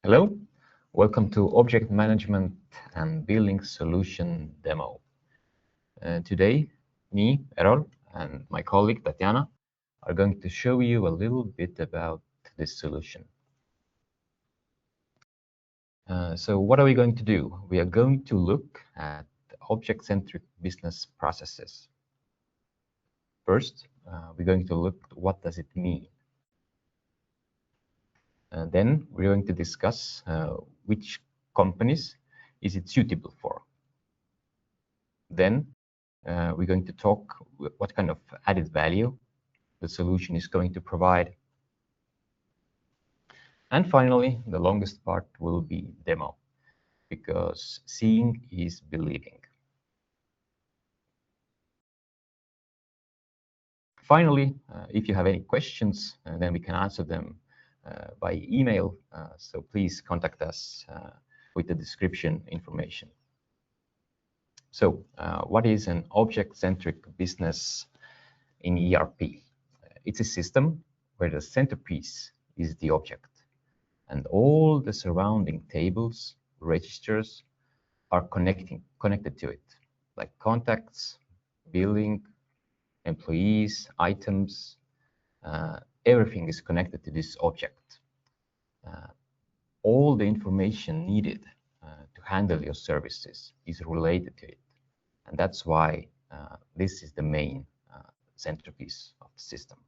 Hello, welcome to Object Management and Building Solution demo. Today, me, Errol, and my colleague Tatiana are going to show you a little bit about this solution. So what are we going to do? We are going to look at object-centric business processes. First, we're going to look at what does it mean. Then we're going to discuss which companies is it suitable for. Then we're going to talk what kind of added value the solution is going to provide. And finally, the longest part will be demo, because seeing is believing. Finally, if you have any questions, then we can answer them by email. So please contact us with the description information. So what is an object-centric business in ERP? It's a system where the centerpiece is the object, and all the surrounding tables, registers are connected to it, like contacts, billing, employees, items. Everything is connected to this object. All the information needed to handle your services is related to it. And that's why this is the main centerpiece of the system.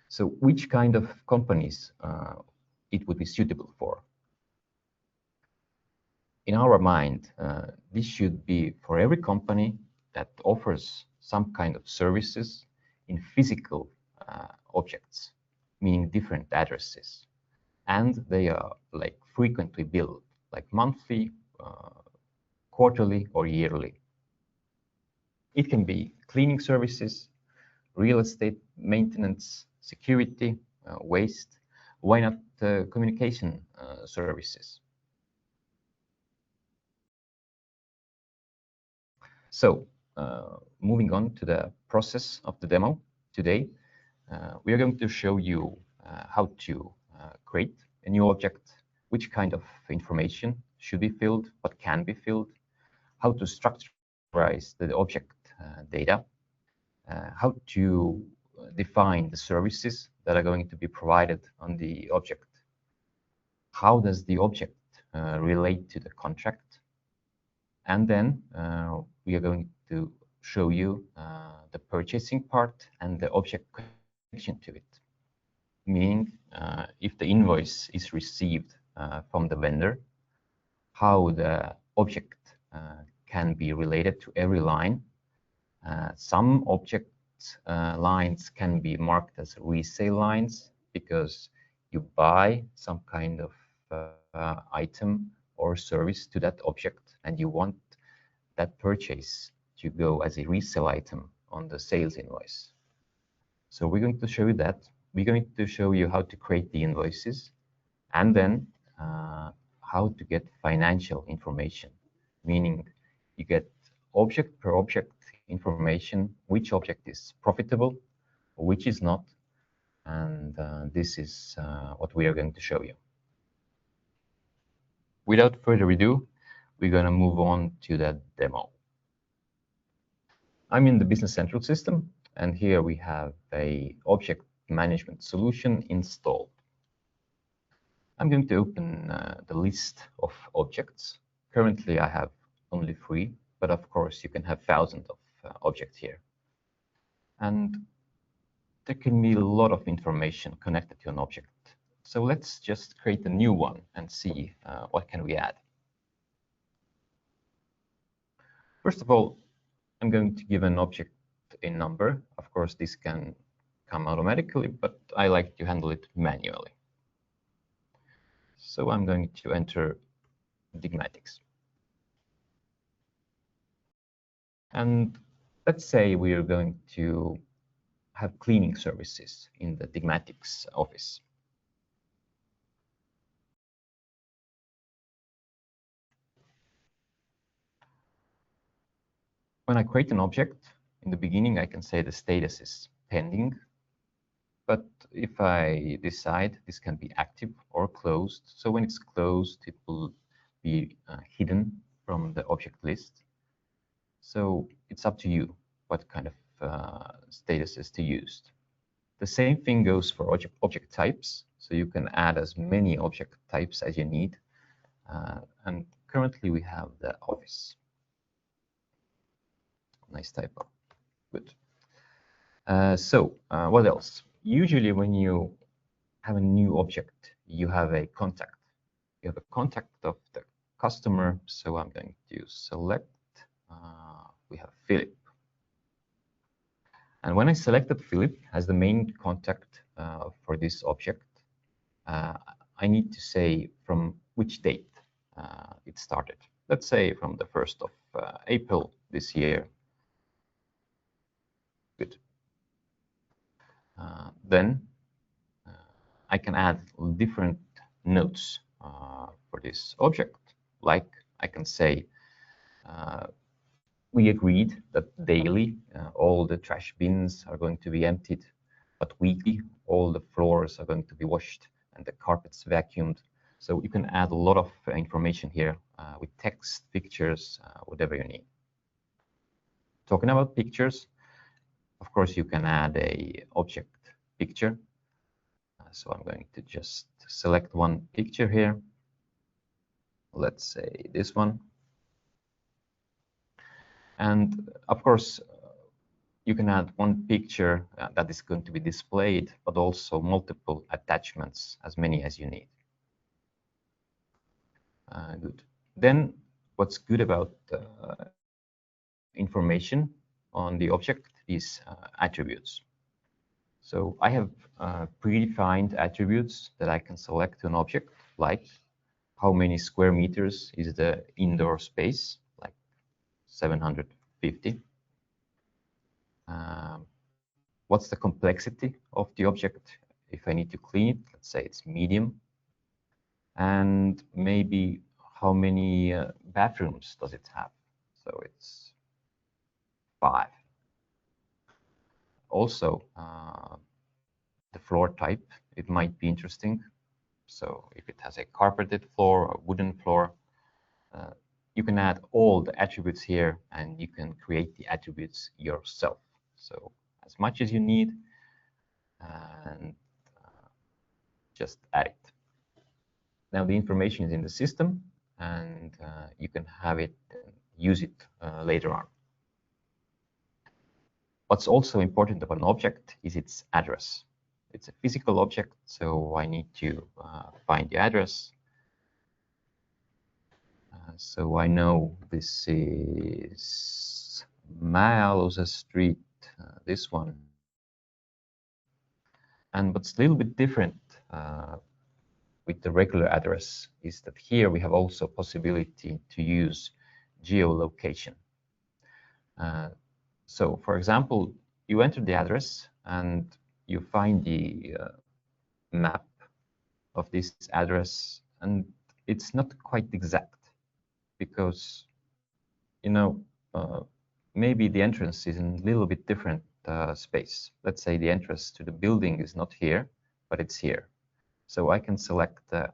So which kind of companies it would be suitable for? In our mind, this should be for every company that offers some kind of services in physical objects, meaning different addresses. And they are like frequently billed, like monthly, quarterly, or yearly. It can be cleaning services, real estate maintenance, security, waste, why not communication services? So moving on to the process of the demo today, we are going to show you how to create a new object, which kind of information should be filled, what can be filled, how to structurize the object data, how to define the services that are going to be provided on the object, how does the object relate to the contract, and then we are going to show you the purchasing part and the object connection to it, meaning if the invoice is received from the vendor, how the object can be related to every line. Some object lines can be marked as resale lines because you buy some kind of item or service to that object and you want that purchase to go as a resale item on the sales invoice. So we're going to show you that. We're going to show you how to create the invoices and then how to get financial information, meaning you get object per object information, which object is profitable, which is not, and this is what we are going to show you. Without further ado, we're going to move on to the demo. I'm in the Business Central system, and here we have a object management solution installed. I'm going to open the list of objects. Currently, I have only 3, but of course, you can have thousands of objects here. And there can be a lot of information connected to an object. So let's just create a new one and see what can we add. First of all, I'm going to give an object a number. Of course, this can come automatically, but I like to handle it manually. So I'm going to enter Digmatics. And let's say we are going to have cleaning services in the Digmatics office. When I create an object, in the beginning, I can say the status is pending. But if I decide this can be active or closed, so when it's closed, it will be hidden from the object list. So it's up to you what kind of statuses to use. The same thing goes for object types. So you can add as many object types as you need. And currently we have the office. Nice typo. Good. What else? Usually when you have a new object, you have a contact. You have a contact of the customer. So I'm going to select, we have Philip. And when I selected Philip as the main contact for this object, I need to say from which date it started. Let's say from the 1st of April this year. Good. Then I can add different notes for this object. Like I can say, we agreed that daily all the trash bins are going to be emptied, but weekly all the floors are going to be washed and the carpets vacuumed. So you can add a lot of information here with text, pictures, whatever you need. Talking about pictures, of course, you can add a object picture. So I'm going to just select one picture here. Let's say this one. And of course, you can add one picture that is going to be displayed, but also multiple attachments, as many as you need. Good. Then what's good about information on the object is attributes. So I have predefined attributes that I can select to an object, like how many square meters is the indoor space, like 750. What's the complexity of the object? If I need to clean it, let's say it's medium. And maybe how many bathrooms does it have? So it's 5. Also, the floor type, it might be interesting. So if it has a carpeted floor or wooden floor, you can add all the attributes here and you can create the attributes yourself. So as much as you need, and just add it. Now the information is in the system and you can have it and use it later on. What's also important about an object is its address. It's a physical object, so I need to find the address. So I know this is Mäealuse Street, this one. And what's a little bit different with the regular address is that here we have also possibility to use geolocation. So for example, you enter the address and you find the map of this address, and it's not quite exact because, you know, maybe the entrance is in a little bit different space. Let's say the entrance to the building is not here, but it's here. So I can select the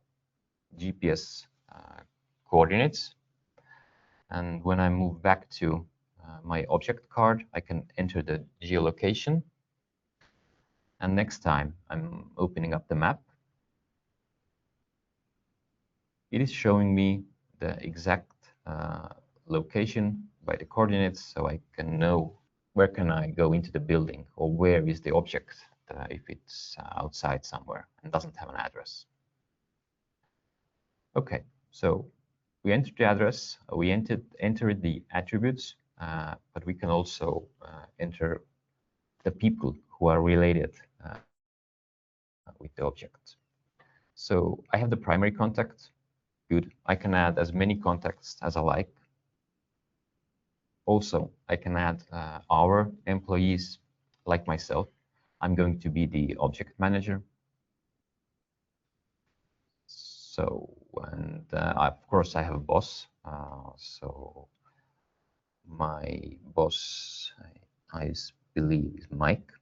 GPS coordinates, and when I move back to my object card, I can enter the geolocation. And next time I'm opening up the map, it is showing me the exact location by the coordinates, so I can know where can I go into the building or where is the object if it's outside somewhere and doesn't have an address. Okay, so we entered the address, we entered the attributes, but we can also enter the people who are related with the object. So I have the primary contact. Good. I can add as many contacts as I like. Also, I can add our employees, like myself. I'm going to be the object manager. So, and of course I have a boss. So my boss, I believe, is Mike.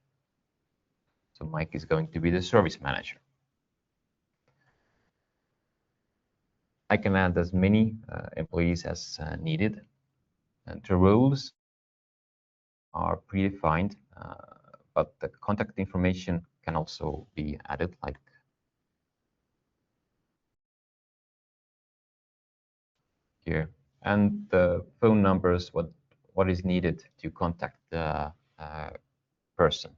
So Mike is going to be the service manager. I can add as many employees as needed, and the roles are predefined, but the contact information can also be added, like here, and the phone numbers, what is needed to contact the person,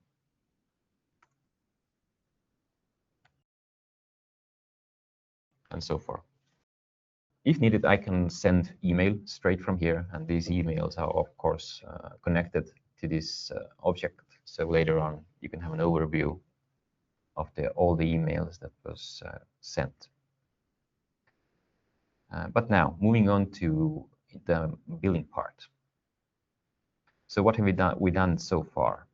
and so forth. If needed, I can send email straight from here, and these emails are of course connected to this object. So later on, you can have an overview of all the emails that was sent. But now, moving on to the billing part. So what have we done so far?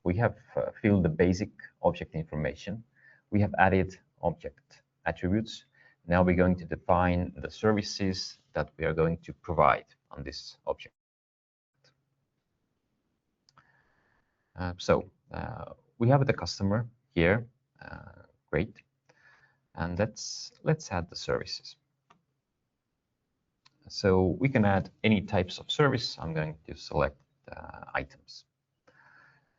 We have filled the basic object information. We have added object attributes. Now we're going to define the services that we are going to provide on this object. We have the customer here. Great. And let's add the services. So we can add any types of service. I'm going to select items.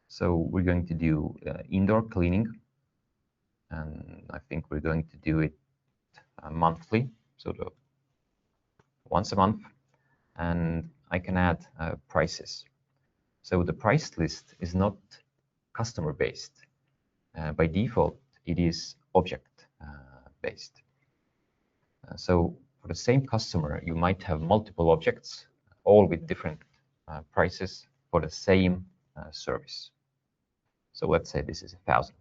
So we're going to do indoor cleaning, and I think we're going to do it monthly, so once a month, and I can add prices. So the price list is not customer based. By default, it is object based. So for the same customer, you might have multiple objects, all with different prices for the same service. So let's say this is 1,000.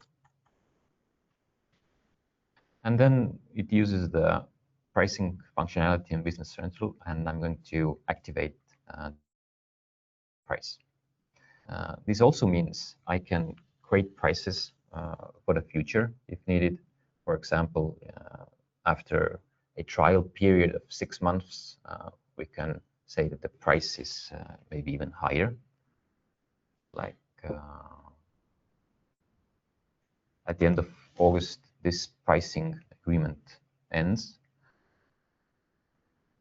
And then it uses the pricing functionality in Business Central, and I'm going to activate price. This also means I can create prices for the future if needed. For example, after a trial period of 6 months, we can say that the price is maybe even higher. Like at the end of August, this pricing agreement ends,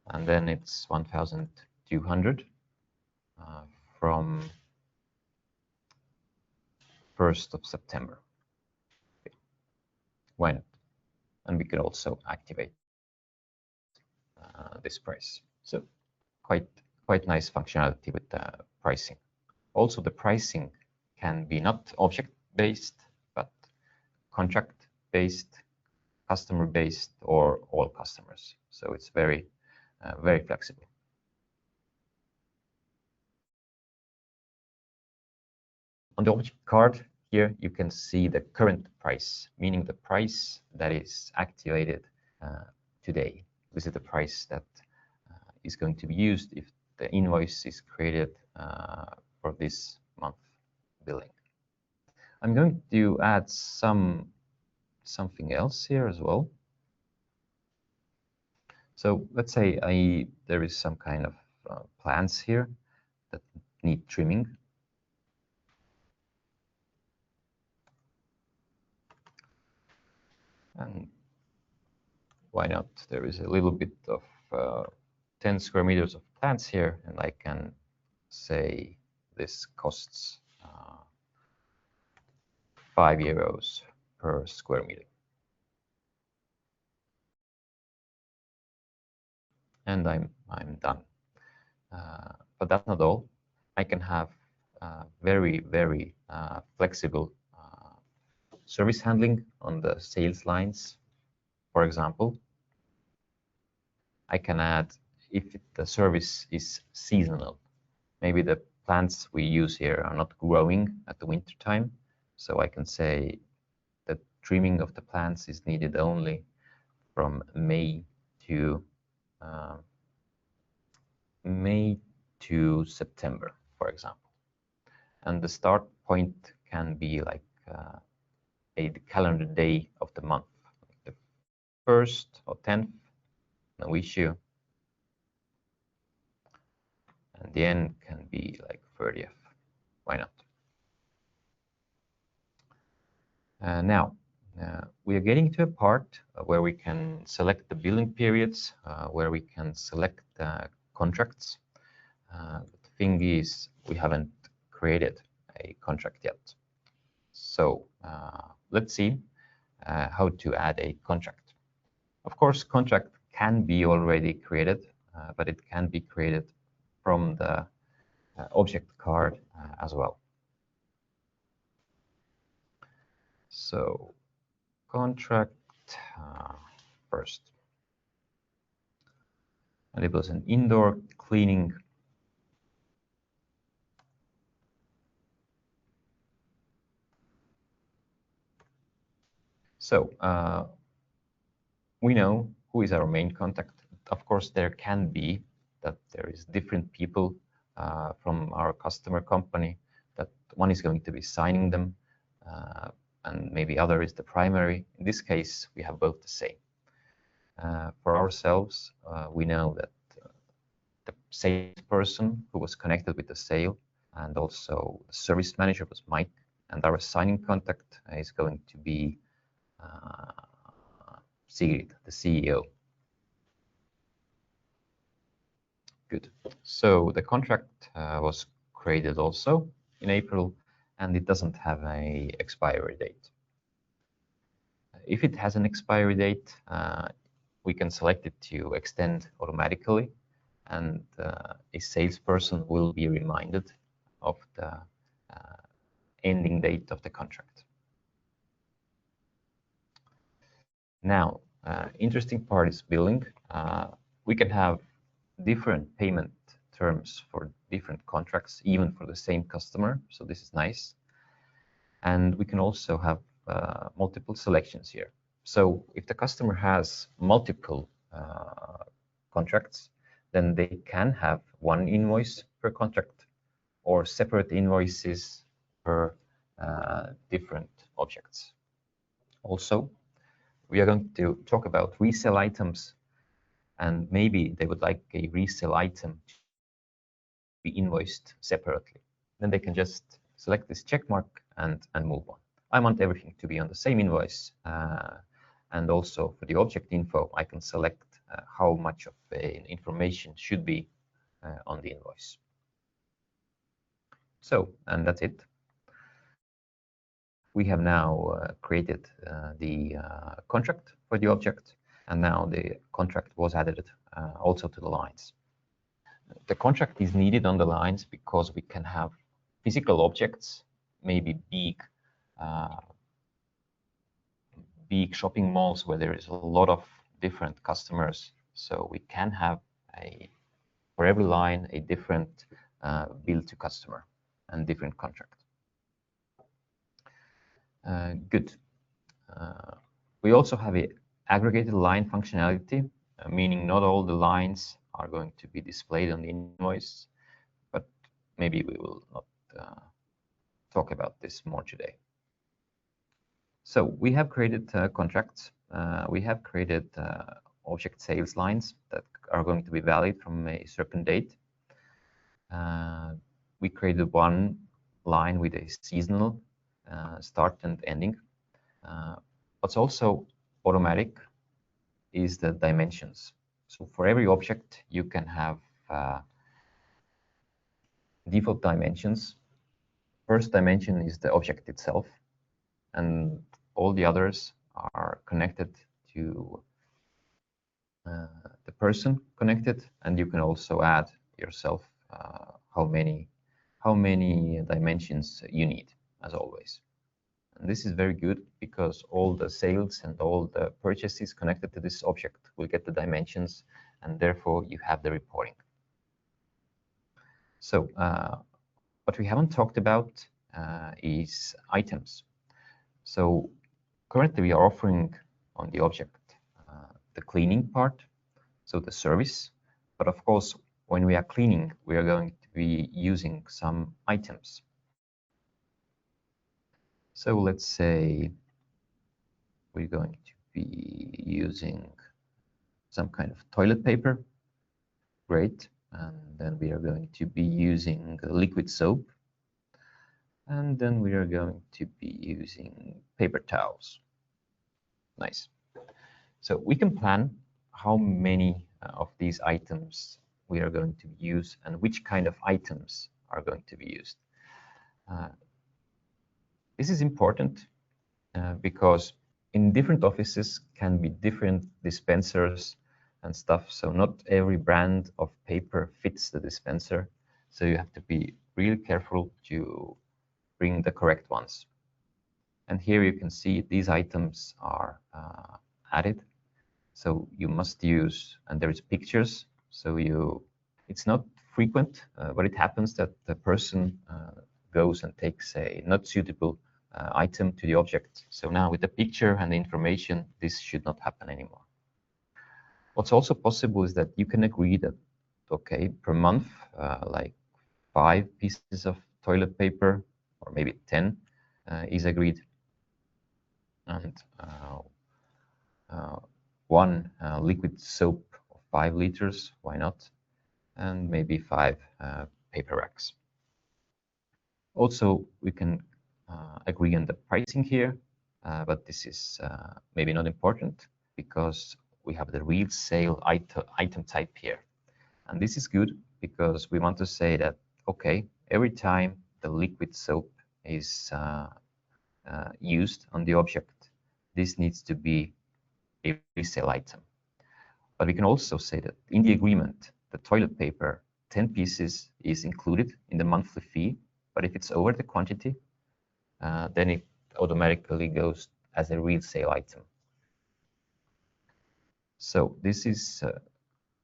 and then it's 1,200 from 1st of September. Okay. Why not? And we can also activate this price. So quite nice functionality with the pricing. Also, the pricing can be not object-based, but contract-based, customer-based, or all customers. So it's very flexible. On the object card here, you can see the current price, meaning the price that is activated today. This is the price that is going to be used if the invoice is created for this month billing. I'm going to add something else here as well. So let's say there is some kind of plants here that need trimming. And why not? There is a little bit of 10 square meters of plants here, and I can say this costs 5 euros per square meter. And I'm done. But that's not all. I can have very flexible service handling on the sales lines. For example, I can add if the service is seasonal. Maybe the plants we use here are not growing at the winter time, so I can say that trimming of the plants is needed only from May to September, for example. And the start point can be like a calendar day of the month, like the 1st or 10th, no issue. And the end can be like 30th. Why not? Now, we are getting to a part where we can select the billing periods, where we can select contracts. The thing is, we haven't created a contract yet. So let's see how to add a contract. Of course, contract can be already created, but it can be created from the object card as well. So contract first. And it was an indoor cleaning. So we know who is our main contact. Of course, there can be that there is different people from our customer company, that one is going to be signing them, and maybe other is the primary. In this case, we have both the same. For ourselves, we know that the salesperson who was connected with the sale, and also the service manager was Mike, and our signing contact is going to be Sigrid, the CEO. Good. So the contract was created also in April, and it doesn't have an expiry date. If it has an expiry date, we can select it to extend automatically, and a salesperson will be reminded of the ending date of the contract. Now, interesting part is billing. We can have different payment terms for different contracts, even for the same customer. So this is nice. And we can also have multiple selections here. So if the customer has multiple contracts, then they can have one invoice per contract or separate invoices per different objects. Also, we are going to talk about resale items, and maybe they would like a resale item to be invoiced separately. Then they can just select this check mark and move on. I want everything to be on the same invoice. And also for the object info, I can select how much of information should be on the invoice. So, and that's it. We have now created the contract for the object, and now the contract was added also to the lines. The contract is needed on the lines because we can have physical objects, maybe big shopping malls where there is a lot of different customers. So we can have for every line a different bill to customer and different contract. Good. We also have an aggregated line functionality, meaning not all the lines are going to be displayed on the invoice, but maybe we will not talk about this more today. So we have created contracts. We have created object sales lines that are going to be valid from a certain date. We created one line with a seasonal start and ending. What's also automatic is the dimensions. So for every object, you can have default dimensions. First dimension is the object itself, and all the others are connected to the person connected, and you can also add yourself how many dimensions you need, as always. And this is very good because all the sales and all the purchases connected to this object will get the dimensions, and therefore you have the reporting. So what we haven't talked about is items. So currently we are offering on the object the cleaning part, so the service. But of course, when we are cleaning, we are going to be using some items. So let's say we're going to be using some kind of toilet paper. Great. And then we are going to be using liquid soap. And then we are going to be using paper towels. Nice. So we can plan how many of these items we are going to use and which kind of items are going to be used. This is important because in different offices can be different dispensers and stuff. So not every brand of paper fits the dispenser. So you have to be really careful to bring the correct ones. And here you can see these items are added. So you must use, and there is pictures. So it's not frequent, but it happens that the person goes and takes a not suitable item to the object. So now with the picture and the information, this should not happen anymore. What's also possible is that you can agree that, okay, per month, like 5 pieces of toilet paper, or maybe 10 is agreed. And one liquid soap of 5 liters, why not? And maybe 5 paper racks. Also, we can agree on the pricing here, but this is maybe not important because we have the Resale item type here. And this is good because we want to say that, okay, every time the liquid soap is used on the object, this needs to be a resale item. But we can also say that in the agreement, the toilet paper, 10 pieces is included in the monthly fee, but if it's over the quantity, then it automatically goes as a resale item. So this is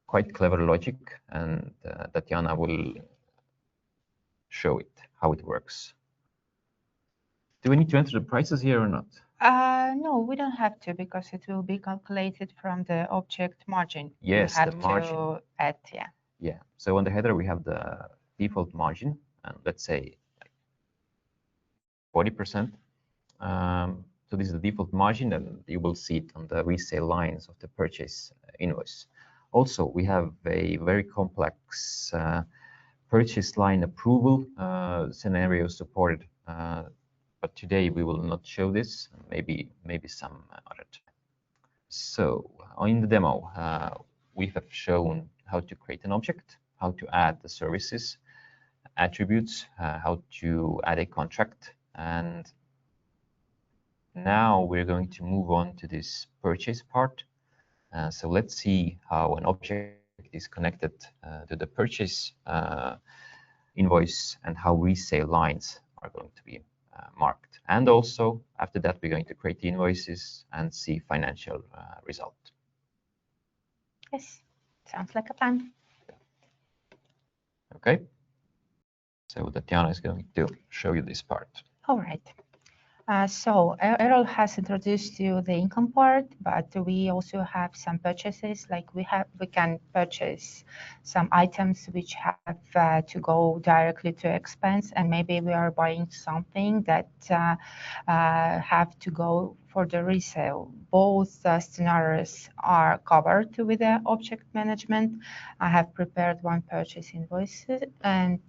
quite clever logic, and Tatiana will show it, how it works. Do we need to enter the prices here or not? No, we don't have to because it will be calculated from the object margin. Yes, we have the margin. To add, yeah. Yeah, so on the header we have the default margin, and let's say 40%. So this is the default margin, and you will see it on the resale lines of the purchase invoice. Also, we have a very complex purchase line approval scenario supported, but today we will not show this, maybe some other time. So in the demo, we have shown how to create an object, how to add the services, attributes, how to add a contract, and now we're going to move on to this purchase part. So let's see how an object is connected to the purchase invoice and how resale lines are going to be marked. And also, after that, we're going to create the invoices and see financial result. Yes, sounds like a plan. Okay. So Tatiana is going to show you this part. All right. So Errol has introduced you the income part, but we also have some purchases. Like we can purchase some items which have to go directly to expense, and maybe we are buying something that have to go for the resale. Both scenarios are covered with the object management. I have prepared one purchase invoice, and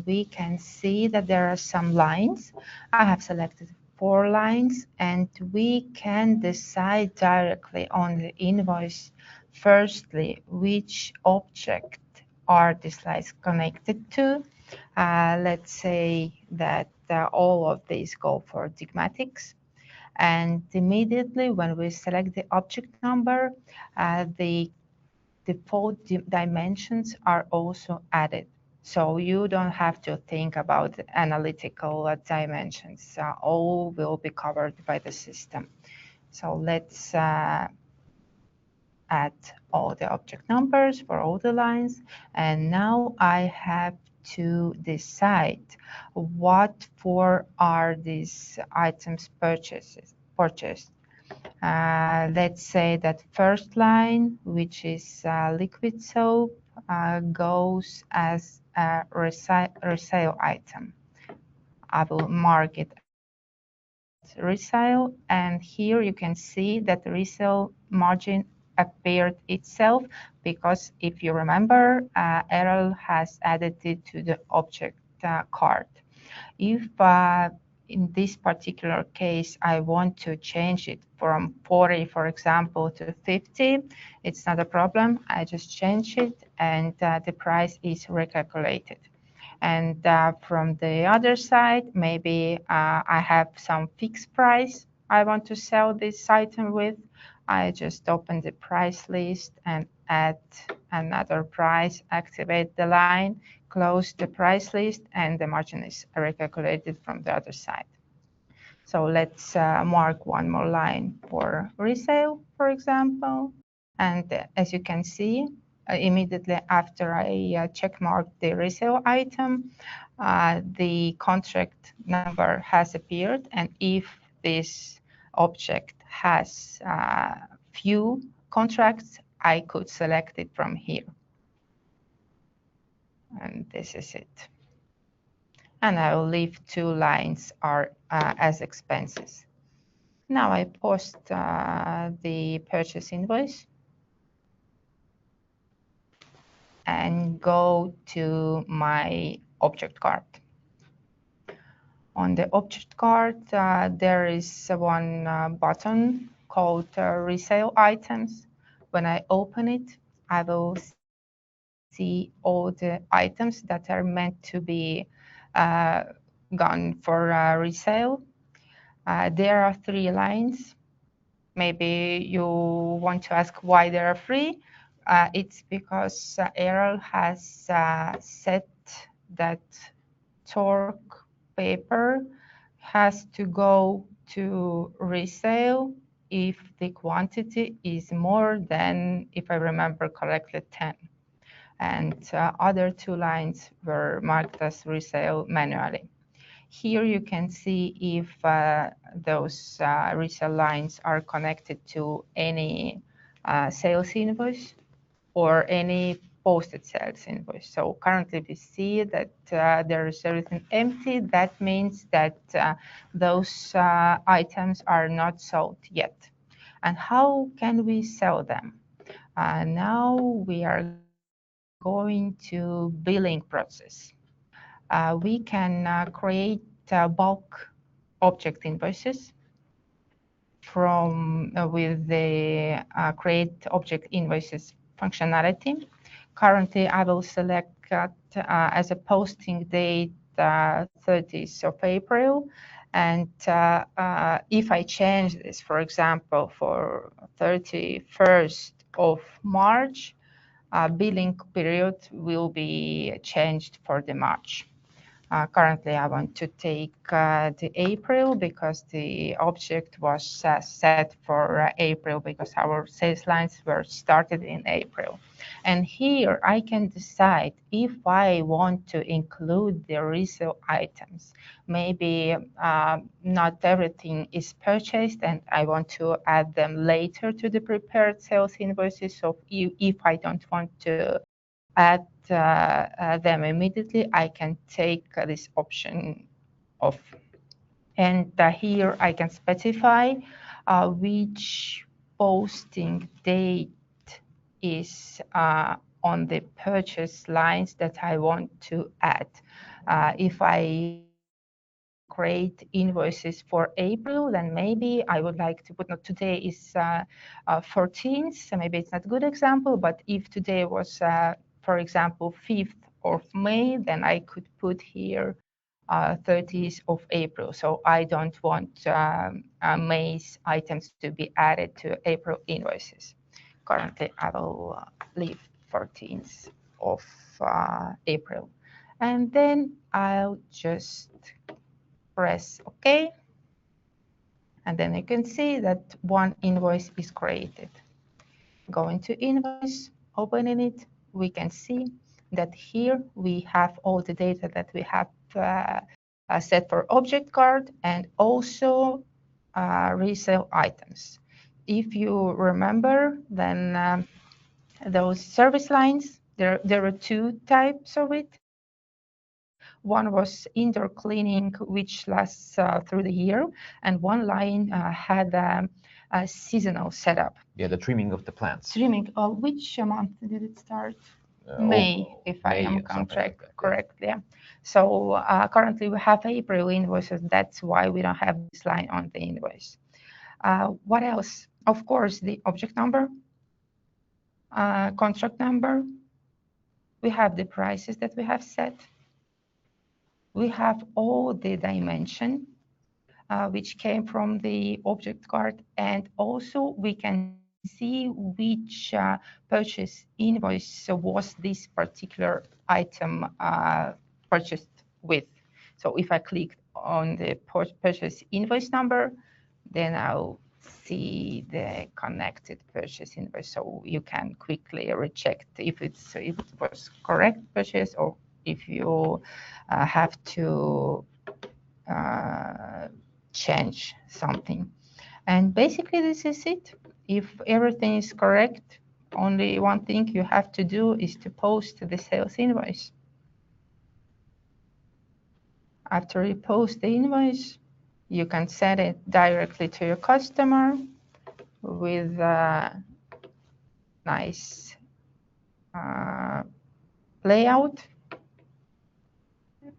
we can see that there are some lines. I have selected 4 lines, and we can decide directly on the invoice firstly which object are these lines connected to. Let's say that all of these go for Digmatics, and immediately when we select the object number, the default dimensions are also added. So you don't have to think about analytical dimensions. All will be covered by the system. So let's add all the object numbers for all the lines. And now I have to decide what for are these items purchased. Let's say that first line, which is liquid soap, goes as a resale item. I will mark it as resale, and here you can see that the resale margin appeared itself because if you remember, Errol has added it to the object card. If in this particular case, I want to change it from 40, for example, to 50, it's not a problem. I just change it and the price is recalculated. And from the other side, maybe I have some fixed price I want to sell this item with. I just open the price list and add another price, activate the line, close the price list, and the margin is recalculated from the other side. So let's mark one more line for resale, for example. And as you can see, immediately after I check mark the resale item, the contract number has appeared. And if this object has few contracts, I could select it from here. And this is it. And I will leave 2 lines are as expenses. Now I post the purchase invoice and go to my object card. On the object card, there is one button called Resale Items. When I open it, I will see all the items that are meant to be gone for resale. There are 3 lines. Maybe you want to ask why there are 3. It's because Errol has set that torque paper has to go to resale if the quantity is more than, if I remember correctly, 10. And other 2 lines were marked as resale manually. Here you can see if those resale lines are connected to any sales invoice or any posted sales invoice. So currently we see that there is everything empty. That means that those items are not sold yet. And how can we sell them? Now we are going to billing process. We can create bulk object invoices from with the create object invoices functionality. Currently, I will select as a posting date 30th of April. And if I change this, for example, for 31st of March, billing period will be changed for the March. Currently, I want to take the April because the object was set for April because our sales lines were started in April. And here I can decide if I want to include the resale items. Maybe not everything is purchased and I want to add them later to the prepared sales invoices. So if I don't want to add them immediately, I can take this option off. And here I can specify which posting date is on the purchase lines that I want to add. If I create invoices for April, then maybe I would like to put, not today is 14th, so maybe it's not a good example, but if today was for example, 5th of May, then I could put here 30th of April. So I don't want May's items to be added to April invoices. Currently, I will leave 14th of April. And then I'll just press OK. And then you can see that one invoice is created. Going to invoice, opening it, we can see that here we have all the data that we have set for object card and also resale items. If you remember, then those service lines, there were 2 types of it. One was indoor cleaning, which lasts through the year, and one line had a seasonal setup. Yeah, the trimming of the plants. Trimming. Which month did it start? May, if I am correct. Yeah. So currently we have April invoices. That's why we don't have this line on the invoice. What else? Of course, the object number, contract number. We have the prices that we have set. We have all the dimension which came from the object card, and also we can see which purchase invoice was this particular item purchased with. So if I click on the purchase invoice number, then I'll see the connected purchase invoice. So you can quickly recheck if it was correct purchase, or if you have to change something. And basically this is it. If everything is correct, only one thing you have to do is to post the sales invoice. After you post the invoice, you can send it directly to your customer with a nice layout.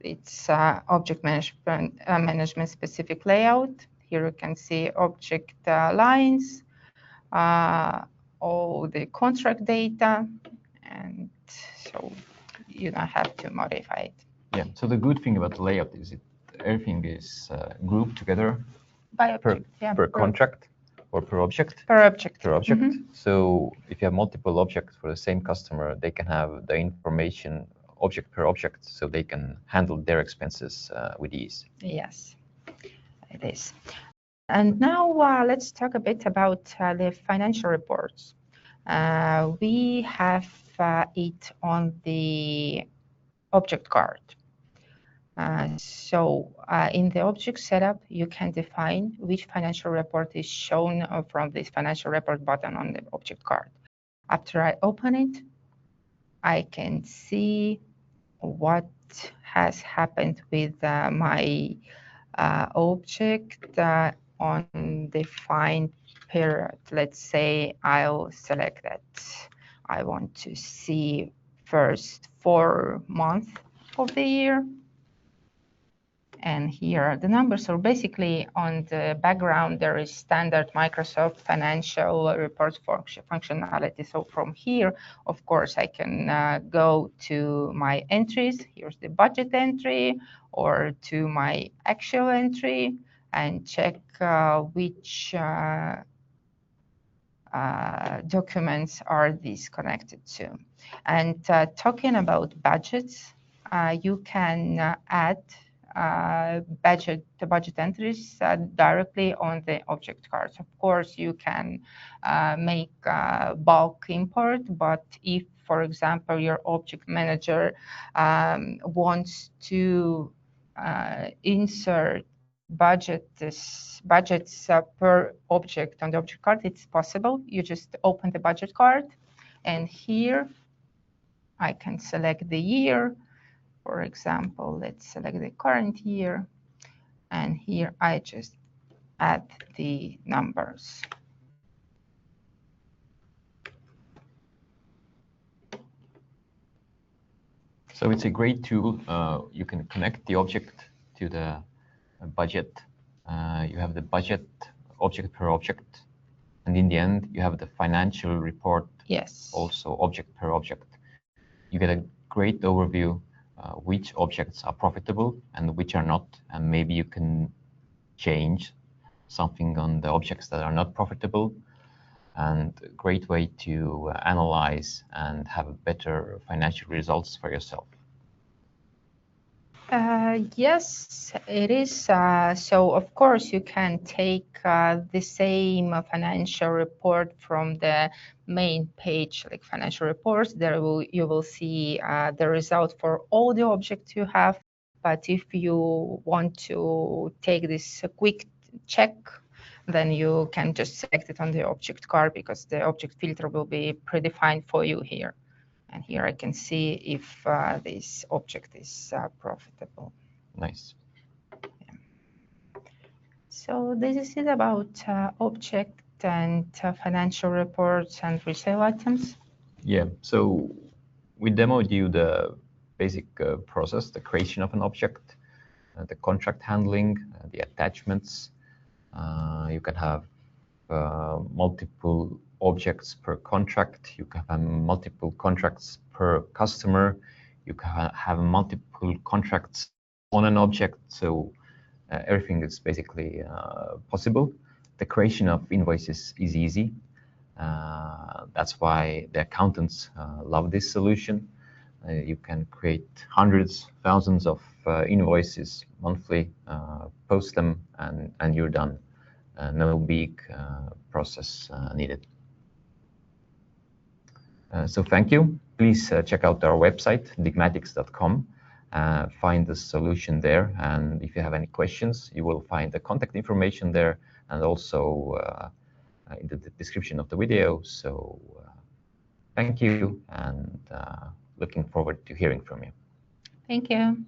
It's object management specific layout. Here you can see object lines, all the contract data, and so you don't have to modify it. Yeah, so the good thing about the layout is everything is grouped together by object, per contract or per object? Per object. Per object. Mm-hmm. So if you have multiple objects for the same customer, they can have the information object per object, so they can handle their expenses with ease. Yes, it is. And now let's talk a bit about the financial reports. We have it on the object card. So in the object setup, you can define which financial report is shown from this financial report button on the object card. After I open it, I can see what has happened with my object on defined period. Let's say I'll select that I want to see first 4 months of the year. And here are the numbers. So basically on the background, there is standard Microsoft financial report functionality. So from here, of course, I can go to my entries. Here's the budget entry, or to my actual entry, and check which documents are these connected to. And talking about budgets, you can add budget entries directly on the object cards. Of course, you can make bulk import, but if, for example, your object manager wants to insert budgets per object on the object card, it's possible. You just open the budget card, and here I can select the year. For example, let's select the current year, and here I just add the numbers. So it's a great tool. You can connect the object to the budget. You have the budget object per object, and in the end, you have the financial report. Yes. Also object per object. You get a great overview. Which objects are profitable and which are not, and maybe you can change something on the objects that are not profitable, and a great way to analyze and have better financial results for yourself. Yes, it is. So, of course, you can take the same financial report from the main page, like financial reports. There you will see the result for all the objects you have. But if you want to take this quick check, then you can just select it on the object card, because the object filter will be predefined for you here. And here I can see if this object is profitable. Nice. Yeah. So this is it about object and financial reports and resale items. Yeah, so we demoed you the basic process, the creation of an object, the contract handling, the attachments. You can have multiple objects per contract. You can have multiple contracts per customer. You can have multiple contracts on an object. So everything is basically possible. The creation of invoices is easy. That's why the accountants love this solution. You can create hundreds, thousands of invoices monthly, post them, and you're done. No big process needed. So thank you. Please check out our website, digmatics.com. Find the solution there. And if you have any questions, you will find the contact information there and also in the description of the video. So thank you, and looking forward to hearing from you. Thank you.